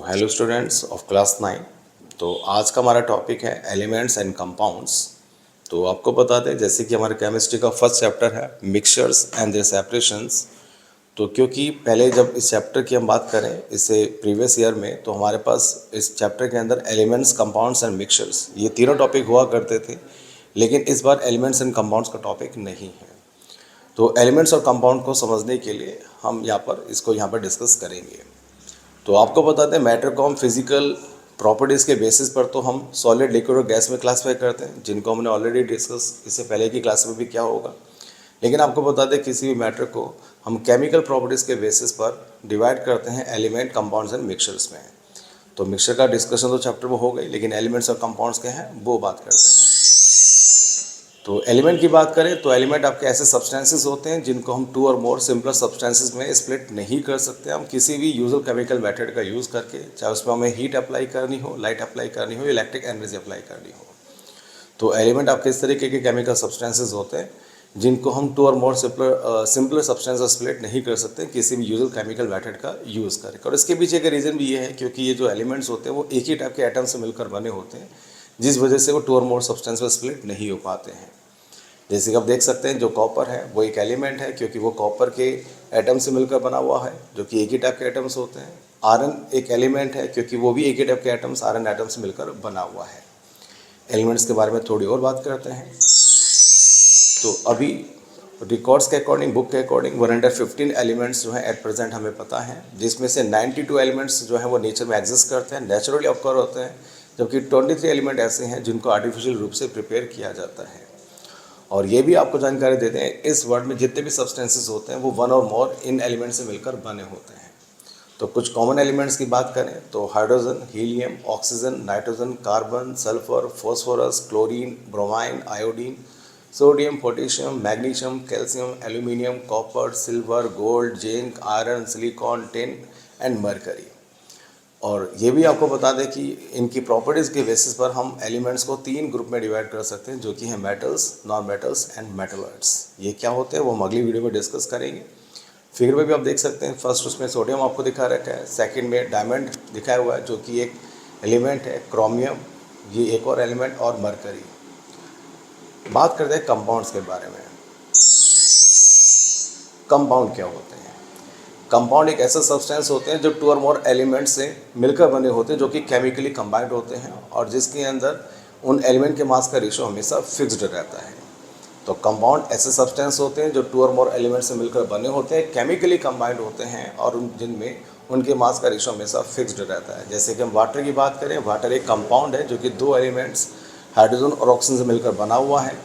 Hello students of class 9। तो आज का हमारा टॉपिक है एलिमेंट्स एंड कंपाउंड्स। तो आपको बता दें जैसे कि हमारे केमिस्ट्री का फर्स्ट चैप्टर है मिक्सचर्स एंड देयर सेपरेशंस। तो क्योंकि पहले जब इस चैप्टर की हम बात करें इससे प्रीवियस ईयर में, तो हमारे पास इस चैप्टर के अंदर एलिमेंट्स, कंपाउंड्स एंड मिक्सचर्स ये तीनों टॉपिक हुआ करते थे, लेकिन इस बार एलिमेंट्स एंड कंपाउंड्स का टॉपिक नहीं है। तो एलिमेंट्स और कंपाउंड को समझने के लिए हम यहाँ पर डिस्कस करेंगे। तो आपको बता दें मैटर को हम फिजिकल प्रॉपर्टीज़ के बेसिस पर तो हम सॉलिड, लिक्विड और गैस में क्लासीफाई करते हैं, जिनको हमने ऑलरेडी डिस्कस इससे पहले की क्लास में भी क्या होगा। लेकिन आपको बता दें किसी भी मैटर को हम केमिकल प्रॉपर्टीज़ के बेसिस पर डिवाइड करते हैं एलिमेंट, कंपाउंड्स एंड मिक्सचर्स में। तो मिक्सचर का डिस्कशन तो चैप्टर में हो गई, लेकिन एलिमेंट्स और कंपाउंड्स के हैं वो बात करते हैं। तो एलिमेंट की बात करें तो एलिमेंट आपके ऐसे सब्सटेंसेस होते हैं जिनको हम टू और मोर सिंपलर सब्सटेंसेस में स्प्लिट नहीं कर सकते। हम किसी भी यूजुअल केमिकल मेथड का यूज़ करके, चाहे उसमें हमें हीट अप्लाई करनी हो, लाइट अप्लाई करनी हो, इलेक्ट्रिक एनर्जी अप्लाई करनी हो। तो एलिमेंट आपके इस तरीके के केमिकल सब्सटेंसेस होते हैं जिनको हम टू और मोर सिंपलर सब्सटेंस स्प्लिट नहीं कर सकते किसी भी यूजुअल केमिकल मेथड का यूज़ करके। और इसके पीछे का रीज़न भी ये है क्योंकि ये जो एलिमेंट्स होते हैं वो एक ही टाइप के एटम से मिलकर बने होते हैं, जिस वजह से वो टू और मोर सब्सटेंस में स्प्लिट नहीं हो पाते हैं। जैसे कि आप देख सकते हैं जो कॉपर है वो एक एलिमेंट है क्योंकि वो कॉपर के एटम से मिलकर बना हुआ है, जो कि एक ही टाइप के एटम्स होते हैं। आयरन एक एलिमेंट है क्योंकि वो भी एक ही टाइप के एटम्स, आयरन एटम से मिलकर बना हुआ है। एलिमेंट्स के बारे में थोड़ी और बात करते हैं। तो अभी रिकॉर्ड्स के अकॉर्डिंग, बुक के अकॉर्डिंग 115 एलिमेंट्स जो हैं एट प्रेजेंट हमें पता है, जिसमें से 92 एलिमेंट्स जो हैं वो नेचर में एग्जिस्ट करते हैं, नेचुरली ऑकर होते हैं, जबकि 23 एलिमेंट ऐसे हैं जिनको आर्टिफिशियल रूप से प्रिपेयर किया जाता है। और ये भी आपको जानकारी देते हैं इस वर्ल्ड में जितने भी सब्सटेंसेस होते हैं वो वन और मोर इन एलिमेंट से मिलकर बने होते हैं। तो कुछ कॉमन एलिमेंट्स की बात करें तो hydrogen, helium, oxygen, nitrogen, carbon, sulphur, phosphorus, chlorine, bromine, iodine, sodium, potassium, magnesium, calcium, aluminium, copper, silver, gold, zinc, iron, silicon, tin and mercury. और ये भी आपको बता दें कि इनकी प्रॉपर्टीज़ के बेसिस पर हम एलिमेंट्स को 3 ग्रुप में डिवाइड कर सकते हैं, जो कि हैं metals, non metals and metalloids. ये क्या होते हैं वो हम अगली वीडियो में डिस्कस करेंगे। फिगर में भी आप देख सकते हैं, फर्स्ट उसमें सोडियम आपको दिखा रखा है, सेकंड में डायमंड दिखाया हुआ है जो कि एक एलिमेंट है, क्रोमियम ये एक और एलिमेंट, और मरकरी। बात करते हैं कंपाउंड्स के बारे में। कंपाउंड क्या होते हैं? कंपाउंड एक ऐसा सब्सटेंस होते हैं जो टू और मोर एलिमेंट से मिलकर बने होते हैं, जो कि केमिकली कंबाइंड होते हैं और जिसके अंदर उन एलिमेंट के मास का रेशो हमेशा फिक्स्ड रहता है। तो कंपाउंड ऐसे सब्सटेंस होते हैं जो टू और मोर एलिमेंट से मिलकर बने होते हैं, केमिकली कंबाइंड होते हैं और जिनमें उनके मास का रेशो हमेशा फिक्स्ड रहता है। जैसे कि हम वाटर की बात करें, वाटर एक कंपाउंड है जो कि 2 एलिमेंट्स हाइड्रोजन और ऑक्सीजन से मिलकर बना हुआ है,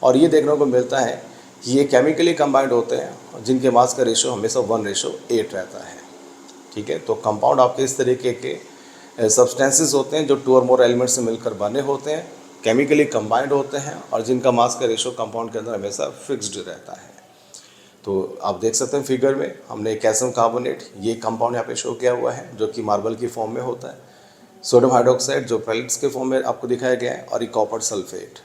और ये देखने को मिलता है कि ये केमिकली कंबाइंड होते हैं जिनके मास का रेशो हमेशा 1:8 रहता है। ठीक है, तो कंपाउंड आपके इस तरीके के सब्सटेंसेस होते हैं जो टू और मोर एलिमेंट से मिलकर बने होते हैं, केमिकली कंबाइंड होते हैं और जिनका मास का रेशो कंपाउंड के अंदर हमेशा फिक्स्ड रहता है। तो आप देख सकते हैं फिगर में हमने कैल्शियम कार्बोनेट ये कंपाउंड यहाँ पे शो किया हुआ है जो कि मार्बल की फॉर्म में होता है, सोडियम हाइड्रोक्साइड जो पेलेट्स के फॉर्म में आपको दिखाया गया है, और ये कॉपर सल्फेट।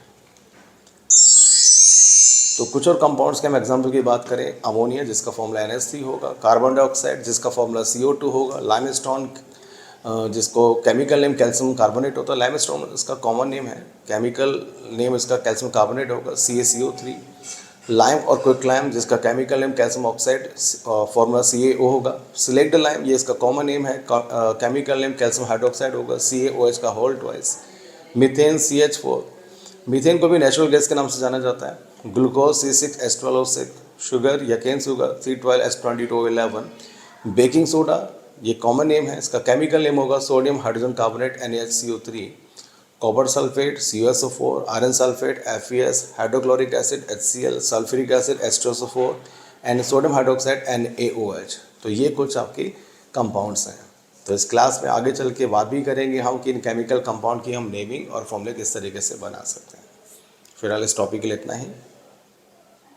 तो कुछ और कंपाउंड्स के हम एग्जाम्पल की बात करें, अमोनिया जिसका फॉर्मूला NH3 होगा, कार्बन डाइऑक्साइड जिसका फॉर्मूला CO2 होगा, लाइमस्टोन जिसको केमिकल नेम कैल्शियम कार्बोनेट होता है, लाइमस्टोन इसका कॉमन नेम है, केमिकल नेम इसका कैल्शियम कार्बोनेट होगा CaCO3, लाइम और क्विकलाइम जिसका chemical name calcium oxide formula CaO होगा, सिलेक्ट लाइम ये इसका कॉमन नेम है, केमिकल नेम कैल्शियम हाइड्रोक्साइड होगा CaOH का whole twice, methane CH4, methane को भी नेचुरल गैस के नाम से जाना जाता है, ग्लूकोज C6H12O6, शुगर या cane sugar C12H22O11, baking soda ये कॉमन नेम है, इसका केमिकल नेम होगा sodium hydrogen carbonate NaHCO3, copper sulphate CuSO4, iron sulphate FeS, hydrochloric acid HCl, sulphuric acid H2SO4 and sodium hydroxide NaOH। तो ये कुछ आपके compounds हैं। तो इस क्लास में आगे चल के बात भी करेंगे हम कि इन केमिकल कंपाउंड की हम नेमिंग और फॉर्मूले किस तरीके से बना सकते हैं। फिलहाल इस टॉपिक के लिए इतना ही।